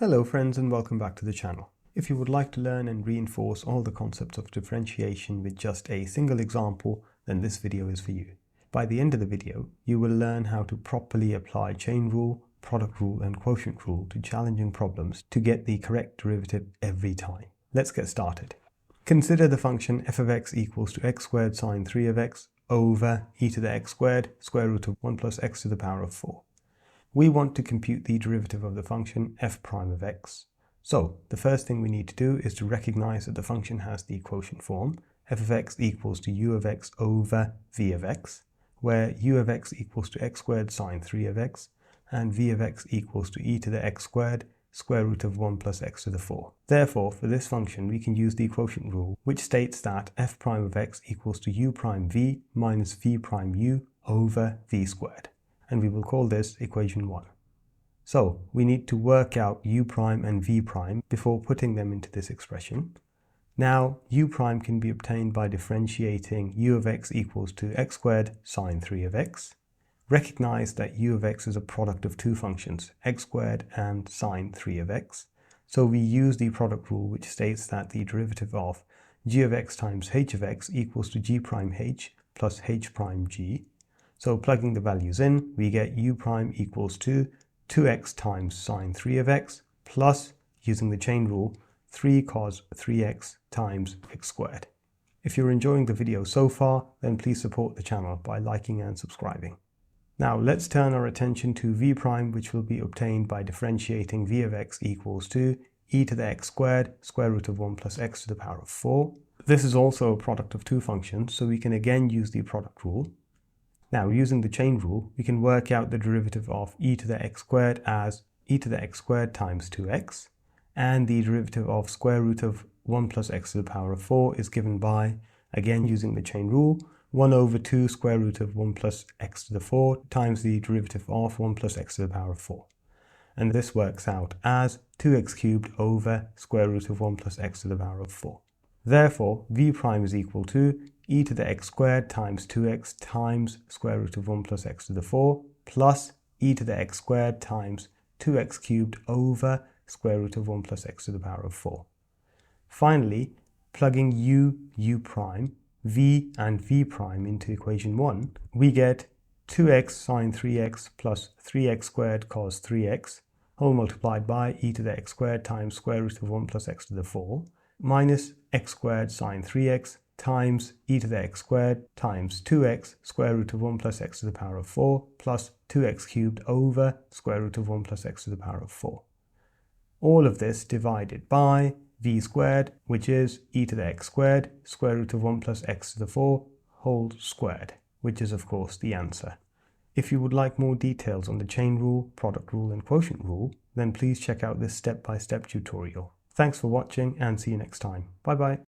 Hello friends, and welcome back to the channel. If you would like to learn and reinforce all the concepts of differentiation with just a single example, then this video is for you. By the end of the video, you will learn how to properly apply chain rule, product rule and quotient rule to challenging problems to get the correct derivative every time. Let's get started. Consider the function f of x equals to x squared sine 3 of x over e to the x squared square root of 1 plus x to the power of 4. We want to compute the derivative of the function f prime of x. So the first thing we need to do is to recognize that the function has the quotient form f of x equals to u of x over v of x, where u of x equals to x squared sine 3 of x and v of x equals to e to the x squared square root of 1 plus x to the 4. Therefore, for this function, we can use the quotient rule, which states that f prime of x equals to u prime v minus v prime u over v squared. And we will call this equation 1. So we need to work out u prime and v prime before putting them into this expression. Now u prime can be obtained by differentiating u of x equals to x squared sine 3 of x. Recognize that u of x is a product of two functions, x squared and sine 3 of x. So we use the product rule, which states that the derivative of g of x times h of x equals to g prime h plus h prime g. So plugging the values in, we get u prime equals to 2x times sine 3 of x plus, using the chain rule, 3 cos 3x times x squared. If you're enjoying the video so far, then please support the channel by liking and subscribing. Now let's turn our attention to v prime, which will be obtained by differentiating v of x equals to e to the x squared square root of 1 plus x to the power of 4. This is also a product of two functions, so we can again use the product rule. Now, using the chain rule, we can work out the derivative of e to the x squared as e to the x squared times 2x, and the derivative of square root of 1 plus x to the power of 4 is given by, again using the chain rule, 1 over 2 square root of 1 plus x to the 4 times the derivative of 1 plus x to the power of 4. And this works out as 2x cubed over square root of 1 plus x to the power of 4. Therefore, v prime is equal to e to the x squared times 2x times square root of 1 plus x to the 4 plus e to the x squared times 2x cubed over square root of 1 plus x to the power of 4. Finally, plugging u prime, v and v prime into equation 1, we get 2x sine 3x plus 3x squared cos 3x whole multiplied by e to the x squared times square root of 1 plus x to the 4 minus x squared sine 3x times e to the x squared times 2x square root of 1 plus x to the power of 4 plus 2x cubed over square root of 1 plus x to the power of 4. All of this divided by v squared, which is e to the x squared square root of 1 plus x to the 4 whole squared, which is of course the answer. If you would like more details on the chain rule, product rule and quotient rule, then please check out this step-by-step tutorial. Thanks for watching and see you next time. Bye bye.